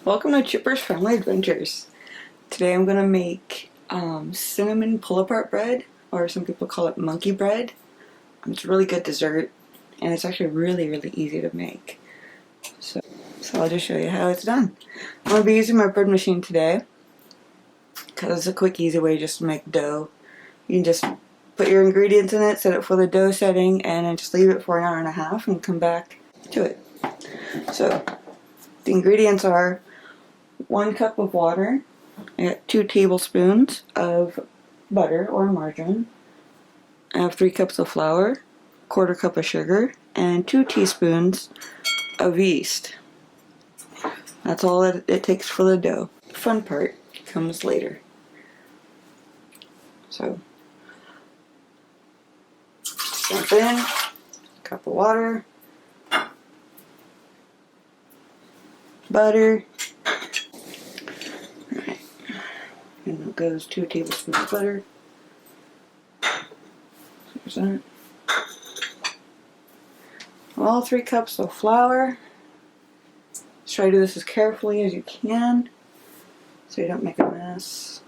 Welcome to Chipper's Family Adventures. Today I'm going to make cinnamon pull-apart bread, or some people call it monkey bread. It's a really good dessert, and it's actually really easy to make. So I'll just show you how it's done. I'm going to be using my bread machine today, because it's a quick, easy way just to make dough. You can just put your ingredients in it, set it for the dough setting, and then just leave it for an hour and a half and come back to it. So the ingredients are 1 cup of water, 2 tablespoons of butter or margarine. I have 3 cups of flour, 1/4 cup of sugar, and 2 teaspoons of yeast. That's all it takes for the dough. The fun part comes later. So, jump in, cup of water, butter, and it goes 2 tablespoons of butter. There's that. All 3 cups of flour. Just try to do this as carefully as you can so you don't make a mess.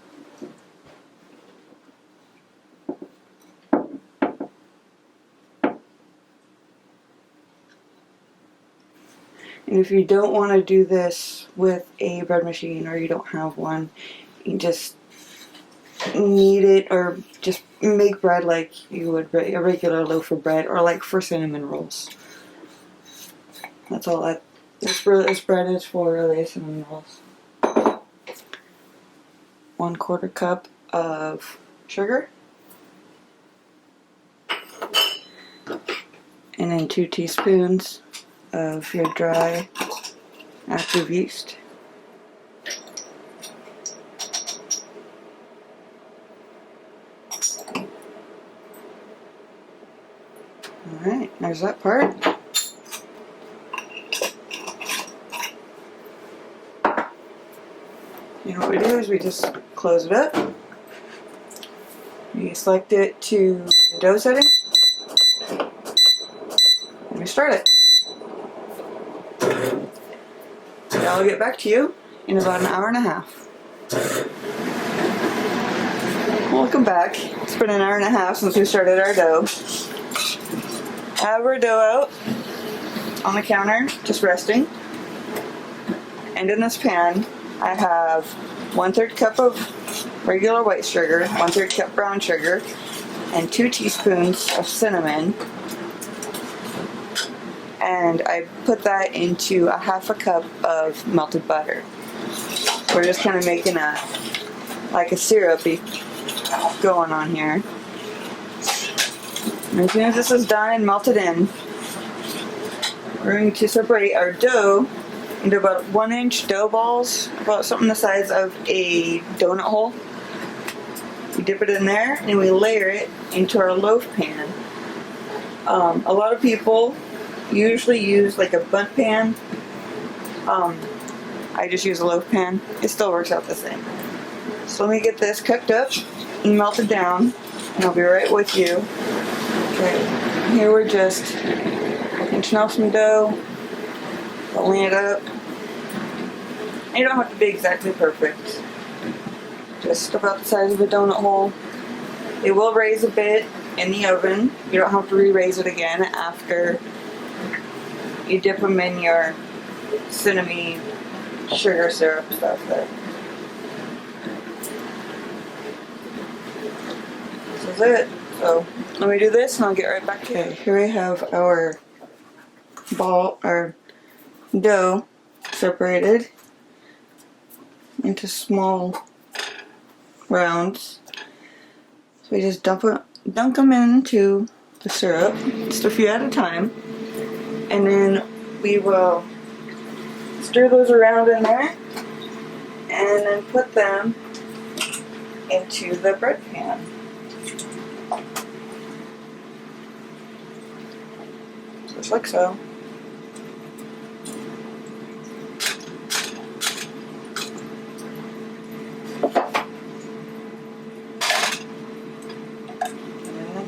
And if you don't want to do this with a bread machine, or you don't have one, you just knead it, or just make bread like you would a regular loaf of bread, or like for cinnamon rolls. That's all that this bread is for, really, cinnamon rolls. 1/4 cup of sugar, and then 2 teaspoons of your dry active yeast. Alright, there's that part. You know what we do is we just close it up. We select it to the dough setting, and we start it. So I'll get back to you in about an hour and a half. Welcome back. It's been an hour and a half since we started our dough. I have our dough out on the counter, just resting. And in this pan, I have 1/3 cup of regular white sugar, 1/3 cup brown sugar, and 2 teaspoons of cinnamon. And I put that into a 1/2 cup of melted butter. We're just kind of making a syrupy going on here. And as soon as this is done and melted in, we're going to separate our dough into about 1-inch dough balls, about something the size of a donut hole. We dip it in there and we layer it into our loaf pan. A lot of people usually use like a bundt pan. I just use a loaf pan. It still works out the same. So let me get this cooked up and melted down, and I'll be right with you. Okay, here we're just pinching off some dough, rolling it up. And you don't have to be exactly perfect. Just about the size of a donut hole. It will raise a bit in the oven. You don't have to re-raise it again after you dip them in your cinnamon sugar syrup stuff there. This is it. So let me do this and I'll get right back to you. Okay, here we have our dough separated into small rounds. So we just dunk them into the syrup, just a few at a time, and then we will stir those around in there, and then put them into the bread pan. Just like so.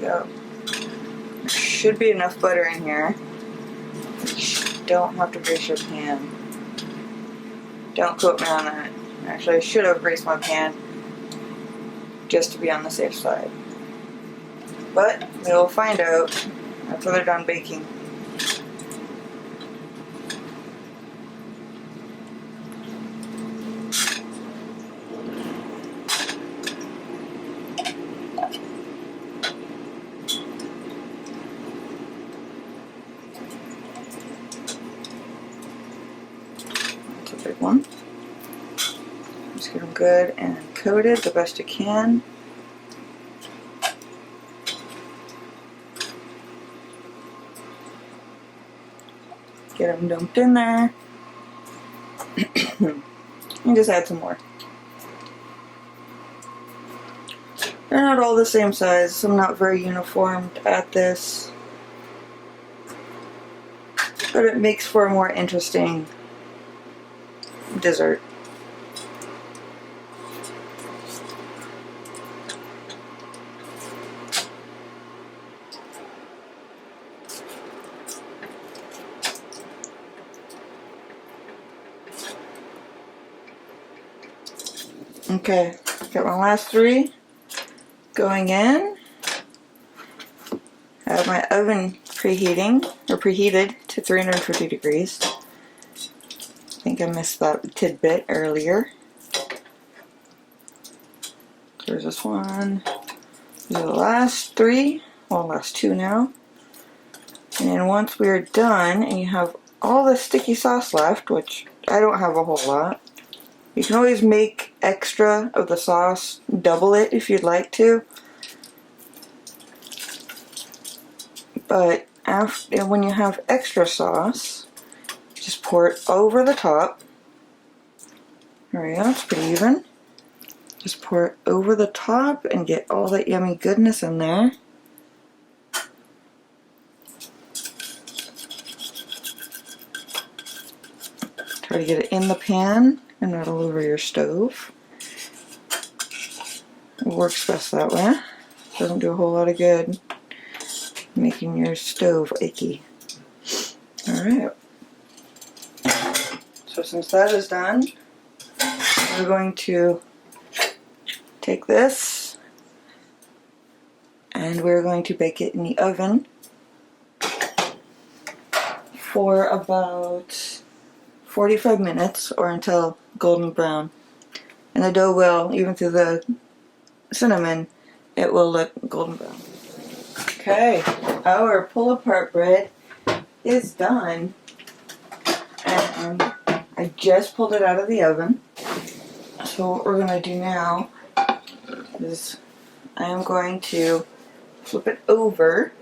Go. There should be enough butter in here. You don't have to grease your pan. Don't quote me on that. Actually, I should have greased my pan just to be on the safe side. But we'll find out after they're done baking. That's a big one. Just get them good and coated the best you can. Get them dumped in there. And just add some more. They're not all the same size, so I'm not very uniformed at this. But it makes for a more interesting dessert. Okay, got my last three going in. I have my oven preheating, or preheated to 350 degrees. I think I missed that tidbit earlier. There's this one. These are the last three, well, last two now. And then once we're done, and you have all the sticky sauce left, which I don't have a whole lot, you can always make extra of the sauce, double it if you'd like to. But after, when you have extra sauce, just pour it over the top. There we go, it's pretty even. Just pour it over the top and get all that yummy goodness in there. Try to get it in the pan and not all over your stove. It works best that way. Doesn't do a whole lot of good making your stove icky. Alright. So since that is done, we're going to take this and we're going to bake it in the oven for about 45 minutes or until golden brown. And the dough will, even through the cinnamon, it will look golden brown. Okay, our pull-apart bread is done. And I just pulled it out of the oven. So what we're going to do now is I am going to flip it over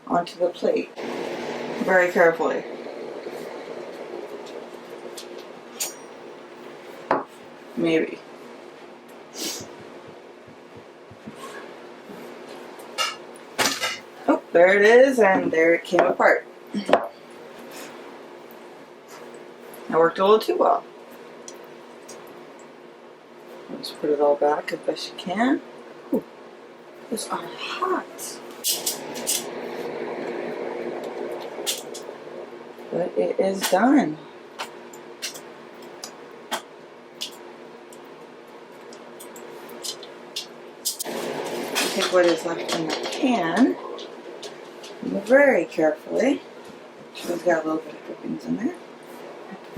onto the plate very carefully. Maybe. Oh, there it is, and there it came apart. That worked a little too well. Let's put it all back as best you can. Ooh, these are hot. But it is done. Take what is left in the pan very carefully. She's got a little bit of drippings in there.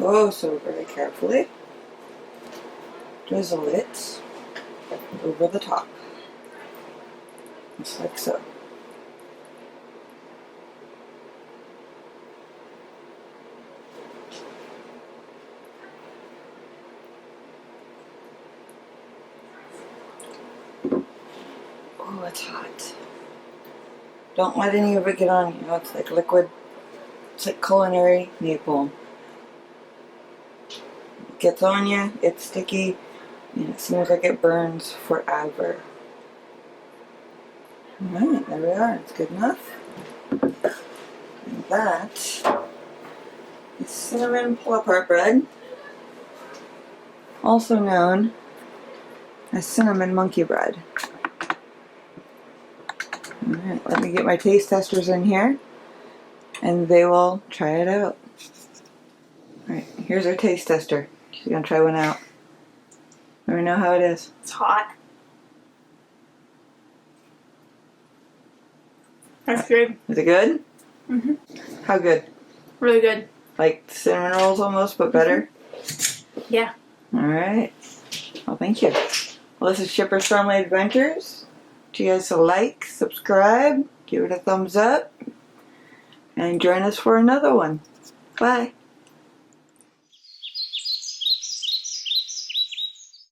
Oh, so very carefully. Drizzle it over the top. Just like so. Oh, it's hot. Don't let any of it get on you. It's like liquid. It's like culinary napalm. It gets on you, it's sticky, and it seems like it burns forever. Alright, there we are. It's good enough. And that is cinnamon pull-apart bread, also known as cinnamon monkey bread. Alright, let me get my taste testers in here and they will try it out. Alright, here's our taste tester. She's gonna try one out. Let me know how it is. It's hot. That's good. Is it good? Mm-hmm. How good? Really good. Like cinnamon rolls almost, but better? Yeah. Alright. Well, thank you. Well, this is Shippers Friendly Adventures. Do you guys like, subscribe, give it a thumbs up, and join us for another one. Bye.